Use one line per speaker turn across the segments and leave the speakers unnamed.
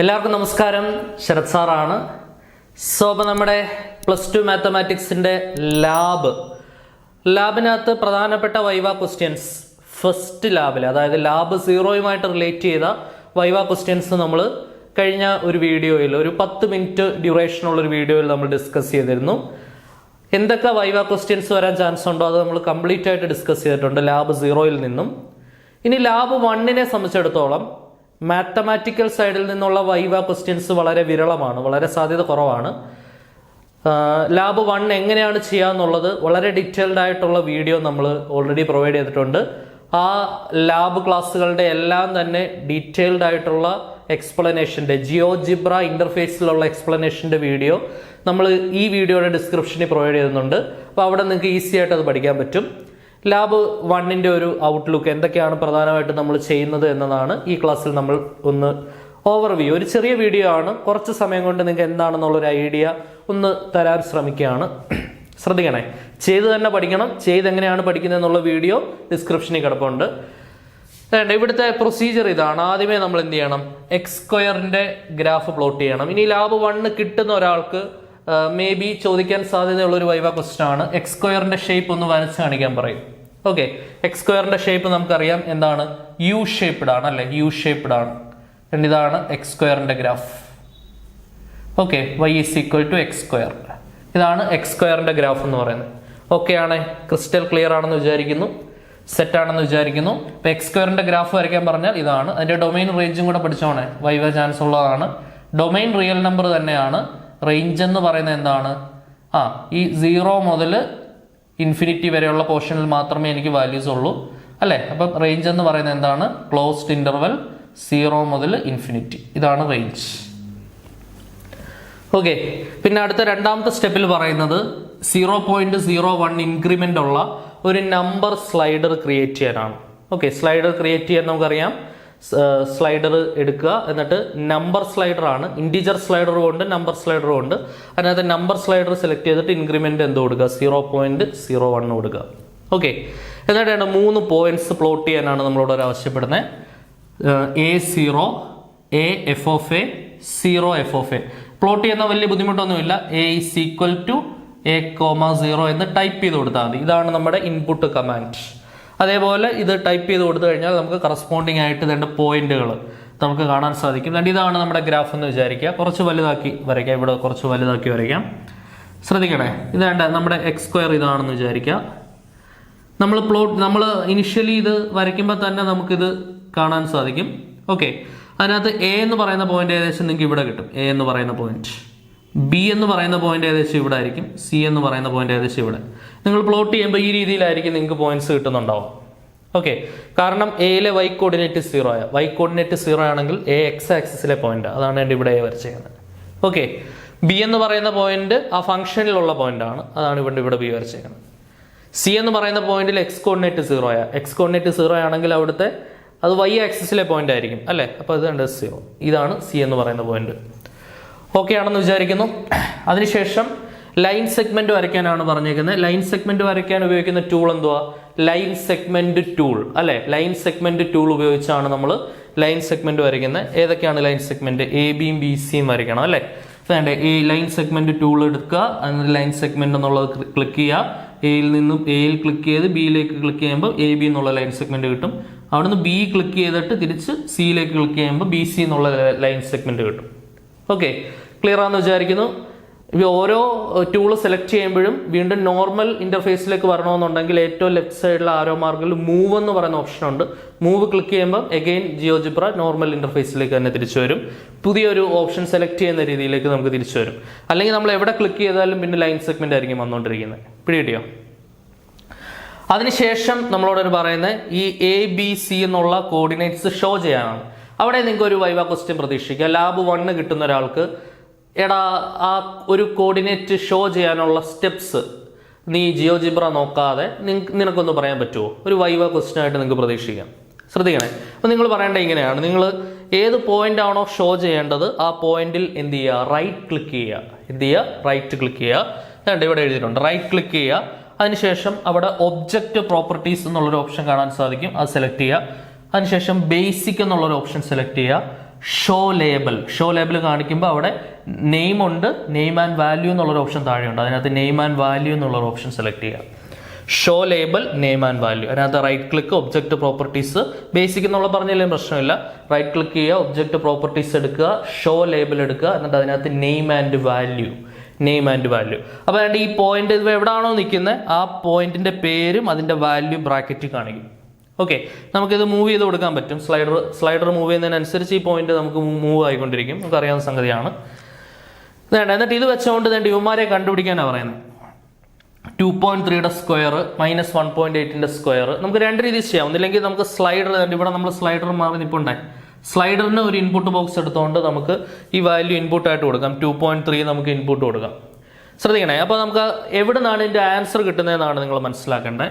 എല്ലാവർക്കും നമസ്കാരം. ശരത് സാറാണ്. സോ അപ്പോൾ നമ്മുടെ +2 മാത്തമാറ്റിക്സിൻ്റെ ലാബിനകത്ത് പ്രധാനപ്പെട്ട വൈവ ക്വസ്റ്റ്യൻസ് ഫസ്റ്റ് ലാബിൽ, അതായത് ലാബ് 0യുമായിട്ട് റിലേറ്റ് ചെയ്ത വൈവ ക്വസ്റ്റ്യൻസ് നമ്മൾ കഴിഞ്ഞ ഒരു വീഡിയോയിൽ, ഒരു 10 മിനിറ്റ് ഡ്യൂറേഷനുള്ളൊരു വീഡിയോയിൽ നമ്മൾ ഡിസ്കസ് ചെയ്തിരുന്നു. എന്തൊക്കെ വൈവ ക്വസ്റ്റ്യൻസ് വരാൻ ചാൻസ് ഉണ്ടോ അത് നമ്മൾ കംപ്ലീറ്റ് ആയിട്ട് ഡിസ്കസ് ചെയ്തിട്ടുണ്ട് ലാബ് 0യിൽ നിന്നും. ഇനി ലാബ് 1നെ സംബന്ധിച്ചിടത്തോളം മാത്തമാറ്റിക്കൽ സൈഡിൽ നിന്നുള്ള വൈവ ക്വസ്റ്റ്യൻസ് വളരെ വിരളമാണ്, വളരെ സാധ്യത കുറവാണ്. ലാബ് 1 എങ്ങനെയാണ് ചെയ്യാന്നുള്ളത് വളരെ ഡീറ്റെയിൽഡ് ആയിട്ടുള്ള വീഡിയോ നമ്മൾ ഓൾറെഡി പ്രൊവൈഡ് ചെയ്തിട്ടുണ്ട്. ആ ലാബ് ക്ലാസ്സുകളുടെ എല്ലാം തന്നെ ഡീറ്റെയിൽഡ് ആയിട്ടുള്ള എക്സ്പ്ലനേഷൻ്റെ, ജിയോജിബ്ര ഇന്റർഫേസിലുള്ള എക്സ്പ്ലനേഷൻ്റെ വീഡിയോ നമ്മൾ ഈ വീഡിയോയുടെ ഡിസ്ക്രിപ്ഷനിൽ പ്രൊവൈഡ് ചെയ്യുന്നുണ്ട്. അപ്പോൾ അവിടെ നിങ്ങൾക്ക് ഈസി ആയിട്ട് അത് പഠിക്കാൻ പറ്റും. ലാബ് 1ൻ്റെ ഒരു ഔട്ട്ലുക്ക്, എന്തൊക്കെയാണ് പ്രധാനമായിട്ട് നമ്മൾ ചെയ്യുന്നത് എന്നതാണ് ഈ ക്ലാസ്സിൽ നമ്മൾ ഒന്ന് ഓവർവ്യൂ, ഒരു ചെറിയ വീഡിയോ ആണ്, കുറച്ച് സമയം കൊണ്ട് നിങ്ങൾക്ക് എന്താണെന്നുള്ളൊരു ഐഡിയ ഒന്ന് തരാൻ ശ്രമിക്കുകയാണ്. ശ്രദ്ധിക്കണേ, ചെയ്ത് തന്നെ പഠിക്കണം. ചെയ്തെങ്ങനെയാണ് പഠിക്കുന്നത് എന്നുള്ള വീഡിയോ ഡിസ്ക്രിപ്ഷനിൽ കിടപ്പുണ്ട്. ഇവിടുത്തെ പ്രൊസീജിയർ ഇതാണ്. ആദ്യമേ നമ്മൾ എന്ത് ചെയ്യണം? x² ഗ്രാഫ് പ്ലോട്ട് ചെയ്യണം. ഇനി ലാബ് 1 കിട്ടുന്ന ഒരാൾക്ക് മേ ബി ചോദിക്കാൻ സാധ്യതയുള്ളൊരു വൈവ ക്വസ്റ്റ്യൻ ആണ്. x² ഷേപ്പ് ഒന്ന് വരച്ച് കാണിക്കാൻ പറയും. ഓക്കെ, x² ഷേപ്പ് നമുക്കറിയാം എന്താണ്, യു ഷേപ്പ്ഡ് ആണ് അല്ലെ, യു ഷേപ്പ്ഡ് ആണ്. ഇതാണ് x² graph. Okay, y = x². ഇതാണ് x² ഗ്രാഫ് എന്ന് പറയുന്നത്. ഓക്കെ ആണ്, ക്രിസ്റ്റൽ ക്ലിയർ ആണെന്ന് വിചാരിക്കുന്നു, സെറ്റ് ആണെന്ന് വിചാരിക്കുന്നു. ഇപ്പൊ x² ഗ്രാഫ് വരയ്ക്കാൻ പറഞ്ഞാൽ ഇതാണ്. അതിന്റെ ഡൊമൈൻ റേഞ്ചും കൂടെ പഠിച്ചോണേ, വൈവ ചാൻസ് ഉള്ളതാണ്. ഡൊമൈൻ റിയൽ നമ്പർ തന്നെയാണ്. റേഞ്ച് എന്ന് പറയുന്നത് എന്താണ്? ഈ 0 മുതൽ ഇൻഫിനിറ്റി വരെയുള്ള പോർഷനിൽ മാത്രമേ എനിക്ക് വാല്യൂസ് ഉള്ളൂ അല്ലേ. അപ്പം റേഞ്ച് എന്ന് പറയുന്നത് എന്താണ്? ക്ലോസ്ഡ് ഇന്റർവൽ 0 മുതൽ ഇൻഫിനിറ്റി, ഇതാണ് റേഞ്ച്. ഓക്കെ, പിന്നെ അടുത്ത രണ്ടാമത്തെ സ്റ്റെപ്പിൽ പറയുന്നത് 0.01 ഇൻക്രിമെന്റ് ഉള്ള ഒരു നമ്പർ സ്ലൈഡർ ക്രിയേറ്റ് ചെയ്യാനാണ്. ഓക്കെ, സ്ലൈഡർ ക്രിയേറ്റ് ചെയ്യാൻ നമുക്കറിയാം. സ്ലൈഡർ എടുക്കുക, എന്നിട്ട് നമ്പർ സ്ലൈഡർ ആണ്. ഇൻറ്റിജർ സ്ലൈഡറും ഉണ്ട്, നമ്പർ സ്ലൈഡറും ഉണ്ട്. അതിനകത്ത് നമ്പർ സ്ലൈഡർ സെലക്ട് ചെയ്തിട്ട് ഇൻക്രിമെന്റ് എന്ത് കൊടുക്കുക? 0.01 കൊടുക്കുക. ഓക്കെ, എന്നിട്ട് 3 പോയിന്റ്സ് പ്ലോട്ട് ചെയ്യാനാണ് നമ്മളോട് ആവശ്യപ്പെടുന്നത്. A0, AF, 0F. പ്ലോട്ട് ചെയ്യുന്ന വലിയ ബുദ്ധിമുട്ടൊന്നുമില്ല. A = A,0 എന്ന് ടൈപ്പ് ചെയ്ത് കൊടുത്താൽ മതി. ഇതാണ് നമ്മുടെ ഇൻപുട്ട് കമാൻഡ്. അതേപോലെ ഇത് ടൈപ്പ് ചെയ്ത് കൊടുത്തു കഴിഞ്ഞാൽ നമുക്ക് കറസ്പോണ്ടിങ് ആയിട്ട് ഇതിൻ്റെ പോയിന്റുകൾ നമുക്ക് കാണാൻ സാധിക്കും. ഇതാണ് നമ്മുടെ ഗ്രാഫ് എന്ന് വിചാരിക്കുക. കുറച്ച് വലുതാക്കി വരയ്ക്കാം, ഇവിടെ കുറച്ച് വലുതാക്കി വരയ്ക്കാം. ശ്രദ്ധിക്കണേ, ഇതേണ്ട നമ്മുടെ x² ഇതാണെന്ന് വിചാരിക്കുക. നമ്മൾ ഇനിഷ്യലി ഇത് വരയ്ക്കുമ്പോൾ തന്നെ നമുക്കിത് കാണാൻ സാധിക്കും. ഓക്കെ, അതിനകത്ത് A എന്ന് പറയുന്ന പോയിന്റ് ഏകദേശം നിങ്ങൾക്ക് ഇവിടെ കിട്ടും. A എന്ന് പറയുന്ന പോയിന്റ്, B എന്ന് പറയുന്ന പോയിന്റ് ഏകദേശം ഇവിടെ ആയിരിക്കും, C എന്ന് പറയുന്ന പോയിന്റ് ഏകദേശം ഇവിടെ. നിങ്ങൾ പ്ലോട്ട് ചെയ്യുമ്പോൾ ഈ രീതിയിലായിരിക്കും നിങ്ങൾക്ക് പോയിന്റ്സ് കിട്ടുന്നുണ്ടാവും. ഓക്കെ, കാരണം എയിലെ y കോർഡിനേറ്റ് 0 y കോർഡിനേറ്റ് 0 ആണെങ്കിൽ A x ആക്സിസിലെ പോയിന്റ്, അതാണ് എൻ്റെ ഇവിടെ A വരച്ചിരിക്കുന്നത്. ഓക്കെ, B എന്ന് പറയുന്ന പോയിന്റ് ആ ഫംഗ്ഷനിലുള്ള പോയിന്റ് ആണ്, അതാണ് ഇവിടെ B വരച്ചിരിക്കുന്നത്. C എന്ന് പറയുന്ന പോയിന്റിൽ x കോർഡിനേറ്റ് 0 x കോർഡിനേറ്റ് 0 ആണെങ്കിൽ അവിടുത്തെ അത് y ആക്സിസിലെ പോയിന്റ് ആയിരിക്കും അല്ലേ. അപ്പോൾ ഇത് 0, ഇതാണ് C എന്ന് പറയുന്ന പോയിന്റ്. ഓക്കെ ആണെന്ന് വിചാരിക്കുന്നു. അതിനുശേഷം ലൈൻ സെഗ്മെന്റ് വരയ്ക്കാനാണ് പറഞ്ഞേക്കുന്നത്. ലൈൻ സെഗ്മെന്റ് വരയ്ക്കാൻ ഉപയോഗിക്കുന്ന ടൂൾ എന്തുവാ? ലൈൻ സെഗ്മെന്റ് ടൂൾ അല്ലെ. ലൈൻ സെഗ്മെന്റ് ടൂൾ ഉപയോഗിച്ചാണ് നമ്മൾ ലൈൻ സെഗ്മെന്റ് വരയ്ക്കുന്നത്. ഏതൊക്കെയാണ് ലൈൻ സെഗ്മെന്റ്? AB-യും BC-യും വരയ്ക്കണം അല്ലെ. വേണ്ടേ, ഈ ലൈൻ സെഗ്മെന്റ് ടൂൾ എടുക്കുക, അതിന് ലൈൻ സെഗ്മെന്റ് എന്നുള്ളത് ക്ലിക്ക് ചെയ്യുക. എയിൽ നിന്നും Aയിൽ ക്ലിക്ക് ചെയ്ത് Bയിലേക്ക് ക്ലിക്ക് ചെയ്യുമ്പോൾ AB എന്നുള്ള ലൈൻ സെഗ്മെന്റ് കിട്ടും. അവിടുന്ന് B ക്ലിക്ക് ചെയ്തിട്ട് തിരിച്ച് Cയിലേക്ക് ക്ലിക്ക് ചെയ്യുമ്പോൾ BC എന്നുള്ള ലൈൻ സെഗ്മെന്റ് കിട്ടും. ഓക്കെ, ക്ലിയർ ആണെന്ന് വിചാരിക്കുന്നു. ഓരോ ടൂള് സെലക്ട് ചെയ്യുമ്പോഴും വീണ്ടും നോർമൽ ഇന്റർഫേസിലേക്ക് വരണമെന്നുണ്ടെങ്കിൽ ഏറ്റവും ലെഫ്റ്റ് സൈഡിലെ ആരോ മാർക്കിൽ മൂവ് എന്ന് പറയുന്ന ഓപ്ഷൻ ഉണ്ട്. മൂവ് ക്ലിക്ക് ചെയ്യുമ്പോൾ എഗെയിൻ ജിയോജിബ്ര നോർമൽ ഇന്റർഫേസിലേക്ക് തന്നെ തിരിച്ചു വരും. പുതിയൊരു ഓപ്ഷൻ സെലക്ട് ചെയ്യുന്ന രീതിയിലേക്ക് നമുക്ക് തിരിച്ചു വരും. അല്ലെങ്കിൽ നമ്മൾ എവിടെ ക്ലിക്ക് ചെയ്താലും പിന്നെ ലൈൻ സെഗ്മെന്റ് ആയിരിക്കും വന്നുകൊണ്ടിരിക്കുന്നത്. പിടികിട്ടിയോ? അതിനുശേഷം നമ്മളോട് പറയുന്നത് ഈ ABC എന്നുള്ള കോർഡിനേറ്റ്സ് ഷോ ചെയ്യാനാണ്. അവിടെ നിങ്ങൾക്ക് ഒരു വൈവ ക്വസ്റ്റ്യൻ പ്രതീക്ഷിക്കുക. ലാബ് 1 കിട്ടുന്ന ഒരാൾക്ക്, എടാ ആ ഒരു കോർഡിനേറ്റ് ഷോ ചെയ്യാനുള്ള സ്റ്റെപ്സ് നീ ജിയോജിബ്ര നോക്കാതെ നിനക്കൊന്ന് പറയാൻ പറ്റുമോ? ഒരു വൈവ ക്വസ്റ്റ്യൻ ആയിട്ട് നിങ്ങൾക്ക് പ്രതീക്ഷിക്കാം. ശ്രദ്ധിക്കണേ, അപ്പോൾ നിങ്ങൾ പറയേണ്ടത് ഇങ്ങനെയാണ്. നിങ്ങൾ ഏത് പോയിന്റ് ആണോ ഷോ ചെയ്യേണ്ടത് ആ പോയിന്റിൽ എന്ത് ചെയ്യുക? റൈറ്റ് ക്ലിക്ക് ചെയ്യുക. റൈറ്റ് ക്ലിക്ക് ചെയ്യുക. ഇവിടെ എഴുതിയിട്ടുണ്ട്, റൈറ്റ് ക്ലിക്ക് ചെയ്യുക. അതിനുശേഷം അവിടെ ഒബ്ജക്റ്റ് പ്രോപ്പർട്ടീസ് എന്നുള്ളൊരു ഓപ്ഷൻ കാണാൻ സാധിക്കും, അത് സെലക്ട് ചെയ്യുക. അതിനുശേഷം ബേസിക് എന്നുള്ളൊരു ഓപ്ഷൻ സെലക്ട് ചെയ്യുക. ഷോ ലേബൽ കാണിക്കുമ്പോൾ അവിടെ നെയിം ഉണ്ട്, നെയിം ആൻഡ് വാല്യൂ എന്നുള്ളൊരു ഓപ്ഷൻ താഴെയുണ്ട്. അതിനകത്ത് നെയിം ആൻഡ് വാല്യൂ എന്നുള്ളൊരു ഓപ്ഷൻ സെലക്ട് ചെയ്യുക. Show label, name and value. അതിനകത്ത് right click, object properties, basic എന്നുള്ള പറഞ്ഞാലും പ്രശ്നമില്ല. റൈറ്റ് ക്ലിക്ക് ചെയ്യുക, ഒബ്ജക്റ്റ് പ്രോപ്പർട്ടീസ് എടുക്കുക, ഷോ ലേബൽ എടുക്കുക, എന്നിട്ട് അതിനകത്ത് നെയിം ആൻഡ് വാല്യൂ. അപ്പോൾ അതിൻ്റെ ഈ പോയിന്റ് എവിടെയാണോ നിൽക്കുന്നത് ആ പോയിന്റിന്റെ പേരും അതിന്റെ വാല്യൂ ബ്രാക്കറ്റിൽ കാണിക്കും. ഓക്കെ, നമുക്കിത് മൂവ് ചെയ്ത് കൊടുക്കാൻ പറ്റും. സ്ലൈഡർ മൂവ് ചെയ്യുന്നതിനനുസരിച്ച് ഈ പോയിന്റ് നമുക്ക് മൂവ് ആയിക്കൊണ്ടിരിക്കും. നമുക്ക് അറിയാവുന്ന സംഗതിയാണ്. എന്നിട്ട് ഇത് വെച്ചുകൊണ്ട് ഇവന്മാരെ കണ്ടുപിടിക്കാനാണ് പറയുന്നത്. 2.3യുടെ സ്ക്വയർ മൈനസ് 1.8ന്റെ സ്ക്വയർ നമുക്ക് രണ്ട് രീതിയിൽ ചെയ്യാം. ഒന്നില്ലെങ്കിൽ നമുക്ക് സ്ലൈഡർ, ഇവിടെ നമ്മൾ സ്ലൈഡർ മാറി നിൽപ്പുണ്ടായി, സ്ലൈഡറിന് ഒരു ഇൻപുട്ട് ബോക്സ് എടുത്തുകൊണ്ട് നമുക്ക് ഈ വാല്യൂ ഇൻപുട്ട് ആയിട്ട് കൊടുക്കാം. 2.3 നമുക്ക് ഇൻപുട്ട് കൊടുക്കാം. ശ്രദ്ധിക്കണേ, അപ്പോൾ നമുക്ക് എവിടെ നിന്നാണ് ഇതിൻ്റെ ആൻസർ കിട്ടുന്നതെന്നാണ് നിങ്ങൾ മനസ്സിലാക്കേണ്ടത്.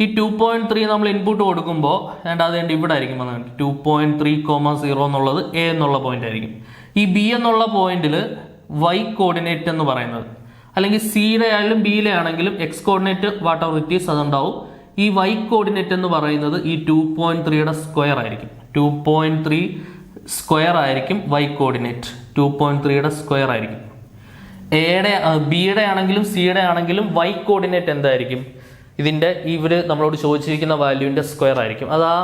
ഈ 2.3 നമ്മൾ ഇൻപുട്ട് കൊടുക്കുമ്പോൾ അത് ഇവിടെ ആയിരിക്കും വന്നത്. 2.3,0 എന്നുള്ളത് എ എന്നുള്ള പോയിന്റ് ആയിരിക്കും. ഈ ബി എന്നുള്ള പോയിന്റിൽ y കോർഡിനേറ്റ് എന്ന് പറയുന്നത്, അല്ലെങ്കിൽ സിയുടെ ആയാലും ബിയിലെ ആണെങ്കിലും X coordinate what ever it is അതുണ്ടാവും. ഈ y കോർഡിനേറ്റ് എന്ന് പറയുന്നത് ഈ 2.3യുടെ സ്ക്വയർ ആയിരിക്കും. 2.3 സ്ക്വയർ ആയിരിക്കും y കോർഡിനേറ്റ്. 2.3യുടെ സ്ക്വയർ ആയിരിക്കും. ബിയുടെ ആണെങ്കിലും സിയുടെ ആണെങ്കിലും y കോർഡിനേറ്റ് എന്തായിരിക്കും? ഇതിന്റെ നമ്മളോട് ചോദിച്ചിരിക്കുന്ന വാല്യൂവിന്റെ സ്ക്വയർ ആയിരിക്കും. അത് ആ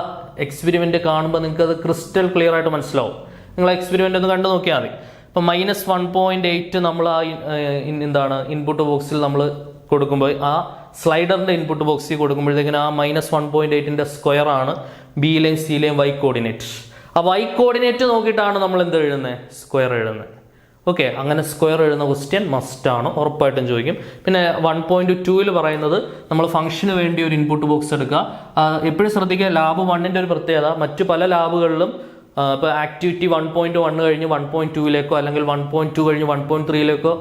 എക്സ്പെരിമെന്റ് കാണുമ്പോൾ നിങ്ങൾക്ക് അത് ക്രിസ്റ്റൽ ക്ലിയർ ആയിട്ട് മനസ്സിലാവും. നിങ്ങൾ എക്സ്പെരിമെന്റ് ഒന്ന് കണ്ടു നോക്കിയാൽ മതി. ഇപ്പം -1.8 നമ്മൾ ആ ഇൻപുട്ട് ബോക്സിൽ നമ്മൾ കൊടുക്കുമ്പോൾ, ആ സ്ലൈഡറിന്റെ ഇൻപുട്ട് ബോക്സിൽ കൊടുക്കുമ്പോഴത്തേക്കിന് ആ -1.8ന്റെ സ്ക്വയർ ആണ് ബിയിലെയും സിയിലെയും y കോർഡിനേറ്റ്. ആ y കോർഡിനേറ്റ് നോക്കിയിട്ടാണ് നമ്മൾ എന്ത് എഴുതുന്നത്? സ്ക്വയർ എഴുതുന്നത്. ഓക്കെ, അങ്ങനെ സ്ക്വയർ എഴുതുന്ന ക്വസ്റ്റ്യൻ മസ്റ്റ് ആണ്, ഉറപ്പായിട്ടും ചോദിക്കും. പിന്നെ 1.2ൽ പറയുന്നത് നമ്മൾ ഫംഗ്ഷന് വേണ്ടി ഒരു ഇൻപുട്ട് ബോക്സ് എടുക്കുക. എപ്പോഴും ശ്രദ്ധിക്കുക, ലാബ് 1ന്റെ ഒരു പ്രത്യേകത മറ്റു പല ലാബുകളിലും ഇപ്പോൾ ആക്ടിവിറ്റി 1.1 കഴിഞ്ഞ് 1.2ലേക്കോ അല്ലെങ്കിൽ 1.2 കഴിഞ്ഞ് 1.3ലേക്കോ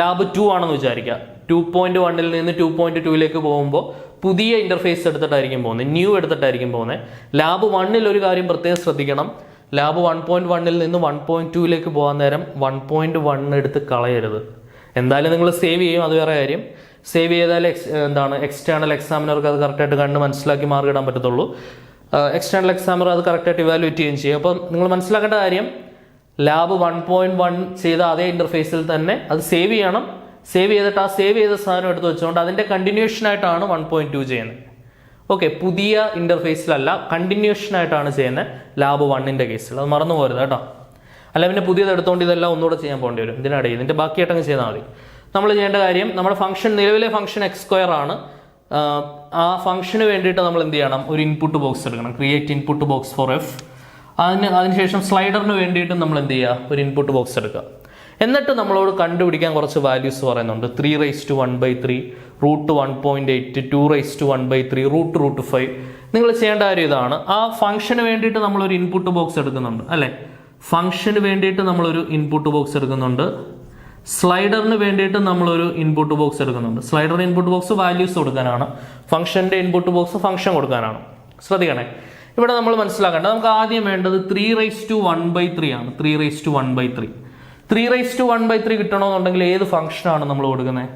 ലാബ് 2 ആണെന്ന് വിചാരിക്കുക. 2.1ൽ നിന്ന് 2.2ലേക്ക് പോകുമ്പോൾ പുതിയ ഇന്റർഫേസ് എടുത്തിട്ടായിരിക്കും പോകുന്നത്, ന്യൂ എടുത്തിട്ടായിരിക്കും പോകുന്നത്. ലാബ് 1ൽ ഒരു കാര്യം പ്രത്യേകം ശ്രദ്ധിക്കണം, ലാബ് 1.1ൽ നിന്ന് 1.2ലേക്ക് പോകാൻ നേരം 1.1 എടുത്ത് കളയരുത്. എന്തായാലും നിങ്ങൾ സേവ് ചെയ്യും, അത് വേറെ കാര്യം. സേവ് ചെയ്താൽ എക്സ്റ്റേണൽ എക്സാമിനർക്ക് അത് കറക്റ്റായിട്ട് കണ്ട് മനസ്സിലാക്കി മാർക്ക് ഇടാൻ പറ്റത്തുള്ളൂ. എക്സ്റ്റേണൽ എക്സാമിനർ അത് കറക്റ്റായിട്ട് ഇവാലുവേറ്റ് ചെയ്യുകയും ചെയ്യും. അപ്പം നിങ്ങൾ മനസ്സിലാക്കേണ്ട കാര്യം, ലാബ് 1.1 ചെയ്ത അതേ ഇന്റർഫേസിൽ തന്നെ അത് സേവ് ചെയ്യണം. സേവ് ചെയ്തിട്ട് ആ സേവ് ചെയ്ത സാധനം എടുത്ത് വെച്ചുകൊണ്ട് അതിന്റെ കണ്ടിന്യൂഷൻ ആയിട്ടാണ് 1.2 ചെയ്യുന്നത്. ഓക്കെ, പുതിയ ഇന്റർഫേസിലല്ല, കണ്ടിന്യൂഷൻ ആയിട്ടാണ് ചെയ്യുന്നത് ലാബ് 1ന്റെ കേസിൽ. അത് മറന്നു പോരുത് കേട്ടോ. അല്ല പിന്നെ പുതിയത് എടുത്തുകൊണ്ട് ഇതെല്ലാം ഒന്നുകൂടെ ചെയ്യാൻ പോകേണ്ടി വരും. ഇതിനിടയിൽ ഇതിന്റെ ബാക്കിയായിട്ടങ്ങ് ചെയ്താൽ മതി. നമ്മൾ ചെയ്യേണ്ട കാര്യം, നമ്മുടെ ഫംഗ്ഷൻ, നിലവിലെ ഫംഗ്ഷൻ x² ആണ്. ആ ഫംഗ്ഷന് വേണ്ടിയിട്ട് നമ്മൾ എന്ത് ചെയ്യണം? ഒരു ഇൻപുട്ട് ബോക്സ് എടുക്കണം. Create input box for f. അതിനുശേഷം സ്ലൈഡറിന് വേണ്ടിയിട്ട് നമ്മൾ എന്ത് ചെയ്യുക? ഒരു ഇൻപുട്ട് ബോക്സ് എടുക്കുക. എന്നിട്ട് നമ്മളോട് കണ്ടുപിടിക്കാൻ കുറച്ച് വാല്യൂസ് പറയുന്നുണ്ട്. 3⁻⁴, √1.8, 2⁻⁴, √5. നിങ്ങൾ ചെയ്യേണ്ട കാര്യം ഇതാണ്, ആ ഫംഗ്ഷന് വേണ്ടിയിട്ട് നമ്മളൊരു ഇൻപുട്ട് ബോക്സ് എടുക്കുന്നുണ്ട് അല്ലേ? ഫംഗ്ഷന് വേണ്ടിയിട്ട് നമ്മളൊരു ഇൻപുട്ട് ബോക്സ് എടുക്കുന്നുണ്ട്. സ്ലൈഡറിന് വേണ്ടിയിട്ട് നമ്മളൊരു ഇൻപുട്ട് ബോക്സ് എടുക്കുന്നുണ്ട്. സ്ലൈഡറിന് ഇൻപുട്ട് ബോക്സ് വാല്യൂസ് കൊടുക്കാനാണ്, ഫംഗ്ഷന്റെ ഇൻപുട്ട് ബോക്സ് ഫംഗ്ഷൻ കൊടുക്കാനാണ്. ശ്രദ്ധിക്കണേ, ഇവിടെ നമ്മൾ മനസ്സിലാക്കേണ്ടത്, നമുക്ക് ആദ്യം വേണ്ടത് 3⁻⁴ ആണ്. 3⁻⁴. 3⁻⁴ കിട്ടണമെന്നുണ്ടെങ്കിൽ ഏത് ഫംഗ്ഷനാണ് നമ്മൾ കൊടുക്കുന്നത്?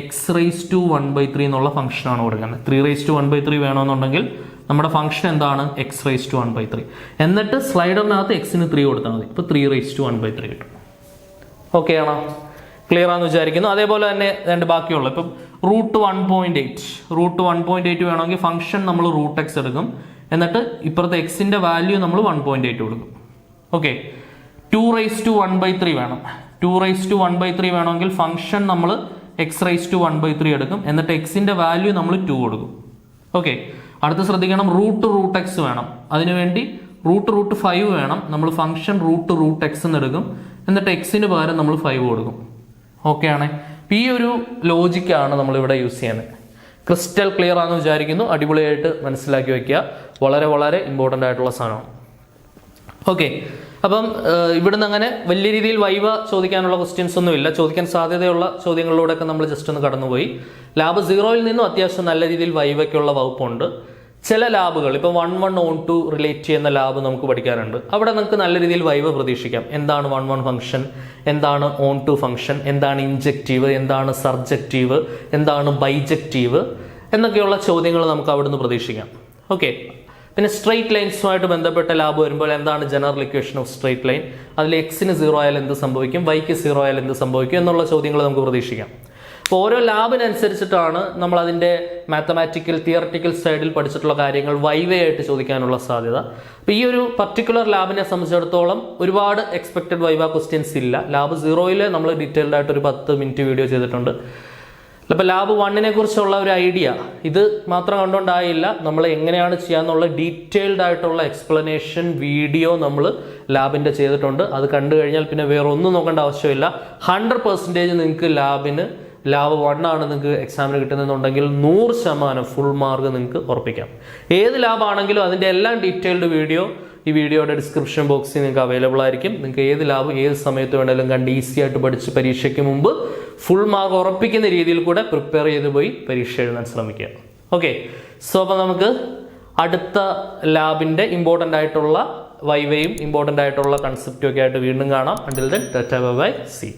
x⁻⁴ എന്നുള്ള ഫംഗ്ഷനാണ് കൊടുക്കുന്നത്. 3⁻⁴ വേണമെന്നുണ്ടെങ്കിൽ നമ്മുടെ ഫംഗ്ഷൻ എന്താണ്? x⁻⁴. എന്നിട്ട് സ്ലൈഡറിനകത്ത് x-ന് 3 കൊടുത്താൽ മതി. ഇപ്പൊ 3⁻⁴ കിട്ടും. ഓക്കെ ആണോ? ക്ലിയർ ആണെന്ന് വിചാരിക്കുന്നു. അതേപോലെ തന്നെ രണ്ട് ബാക്കിയുള്ള, ഇപ്പം √1.8 വേണമെങ്കിൽ ഫംഗ്ഷൻ നമ്മൾ √x എടുക്കും. എന്നിട്ട് ഇപ്പുറത്തെ എക്സിന്റെ വാല്യൂ നമ്മൾ 1.8 കൊടുക്കും. ഓക്കെ, 2⁻⁴ വേണം. 2⁻⁴ വേണമെങ്കിൽ ഫംഗ്ഷൻ നമ്മൾ x⁻⁴ എടുക്കും. എന്നിട്ട് എക്സിന്റെ വാല്യൂ നമ്മൾ 2 കൊടുക്കും. ഓക്കെ, അടുത്ത് ശ്രദ്ധിക്കണം, √x വേണം. അതിനുവേണ്ടി √5 വേണം. നമ്മൾ ഫംഗ്ഷൻ √x എന്ന് എടുക്കും. എന്നിട്ട് എക്സിന് പകരം നമ്മൾ 5 കൊടുക്കും. ഓക്കെ ആണ്. ഈ ഒരു ലോജിക്കാണ് നമ്മൾ ഇവിടെ യൂസ് ചെയ്യുന്നത്. ക്രിസ്റ്റൽ ക്ലിയർ ആണെന്ന് വിചാരിക്കുന്നു. അടിപൊളിയായിട്ട് മനസ്സിലാക്കി വെക്കുക. വളരെ വളരെ ഇമ്പോർട്ടൻ്റ് ആയിട്ടുള്ള സാധനമാണ്. ഓക്കെ, അപ്പം ഇവിടുന്ന് അങ്ങനെ വലിയ രീതിയിൽ വൈവ ചോദിക്കാനുള്ള ക്വസ്റ്റ്യൻസ് ഒന്നും ഇല്ല. ചോദിക്കാൻ സാധ്യതയുള്ള ചോദ്യങ്ങളിലൂടെയൊക്കെ നമ്മൾ ജസ്റ്റ് ഒന്ന് കടന്നുപോയി. ലാബ് 0ൽ നിന്നും അത്യാവശ്യം നല്ല രീതിയിൽ വൈവയ്ക്കുള്ള വകുപ്പുണ്ട്. ചില ലാബുകൾ, ഇപ്പോൾ 1-1 on-to റിലേറ്റ് ചെയ്യുന്ന ലാബ് നമുക്ക് പഠിക്കാറുണ്ട്. അവിടെ നമുക്ക് നല്ല രീതിയിൽ വൈവ പ്രതീക്ഷിക്കാം. എന്താണ് 1-1 ഫംഗ്ഷൻ, എന്താണ് on-to ഫംഗ്ഷൻ, എന്താണ് ഇൻജക്റ്റീവ്, എന്താണ് സർജക്റ്റീവ്, എന്താണ് ബൈജക്റ്റീവ് എന്നൊക്കെയുള്ള ചോദ്യങ്ങൾ നമുക്ക് അവിടുന്ന് പ്രതീക്ഷിക്കാം. ഓക്കെ, പിന്നെ സ്ട്രെയിറ്റ് ലൈൻസുമായിട്ട് ബന്ധപ്പെട്ട ലാബ് വരുമ്പോൾ എന്താണ് general equation of straight line, അതിൽ എക്സിന് 0 ആയാൽ എന്ത് സംഭവിക്കും, വൈക്ക് 0 ആയാൽ എന്ത് സംഭവിക്കും എന്നുള്ള ചോദ്യങ്ങൾ നമുക്ക് പ്രതീക്ഷിക്കാം. അപ്പോൾ ഓരോ ലാബിനനുസരിച്ചിട്ടാണ് നമ്മൾ അതിൻ്റെ മാത്തമാറ്റിക്കൽ തിയററ്റിക്കൽ സൈഡിൽ പഠിച്ചിട്ടുള്ള കാര്യങ്ങൾ വൈവേ ആയിട്ട് ചോദിക്കാനുള്ള സാധ്യത. അപ്പോൾ ഈ ഒരു പർട്ടിക്കുലർ ലാബിനെ സംബന്ധിച്ചിടത്തോളം ഒരുപാട് എക്സ്പെക്റ്റഡ് വൈവ ക്വസ്റ്റ്യൻസ് ഇല്ല. ലാബ് 0യിൽ നമ്മൾ ഡീറ്റെയിൽഡ് ആയിട്ട് ഒരു 10 മിനിറ്റ് വീഡിയോ ചെയ്തിട്ടുണ്ട്. അപ്പോൾ ലാബ് 1നെ കുറിച്ചുള്ള ഒരു ഐഡിയ ഇത് മാത്രം കണ്ടുകൊണ്ടായില്ല, നമ്മൾ എങ്ങനെയാണ് ചെയ്യാന്നുള്ള ഡീറ്റെയിൽഡ് ആയിട്ടുള്ള എക്സ്പ്ലനേഷൻ വീഡിയോ നമ്മൾ ലാബിൻ്റെ ചെയ്തിട്ടുണ്ട്. അത് കണ്ടു കഴിഞ്ഞാൽ പിന്നെ വേറെ ഒന്നും നോക്കേണ്ട ആവശ്യമില്ല. 100% നിങ്ങൾക്ക് ലാബ് 1 ആണ് നിങ്ങൾക്ക് എക്സാമിന് കിട്ടുന്നതെന്നുണ്ടെങ്കിൽ 100% ഫുൾ മാർക്ക് നിങ്ങൾക്ക് ഉറപ്പിക്കാം. ഏത് ലാബാണെങ്കിലും അതിൻ്റെ എല്ലാം ഡീറ്റെയിൽഡ് വീഡിയോ ഈ വീഡിയോയുടെ ഡിസ്ക്രിപ്ഷൻ ബോക്സിൽ നിങ്ങൾക്ക് അവൈലബിൾ ആയിരിക്കും. നിങ്ങൾക്ക് ഏത് ലാബ് ഏത് സമയത്ത് വേണമെങ്കിലും കണ്ട് ഈസി ആയിട്ട് പഠിച്ച് പരീക്ഷയ്ക്ക് മുമ്പ് ഫുൾ മാർക്ക് ഉറപ്പിക്കുന്ന രീതിയിൽ കൂടെ പ്രിപ്പയർ ചെയ്ത് പോയി പരീക്ഷ എഴുതാൻ ശ്രമിക്കുക. ഓക്കെ, സോ അപ്പോൾ നമുക്ക് അടുത്ത ലാബിൻ്റെ ഇമ്പോർട്ടൻ്റ് ആയിട്ടുള്ള വൈവയും ഇമ്പോർട്ടൻ്റ് ആയിട്ടുള്ള കൺസെപ്റ്റും ഒക്കെ ആയിട്ട് വീണ്ടും കാണാം. Until then tata bye bye, see.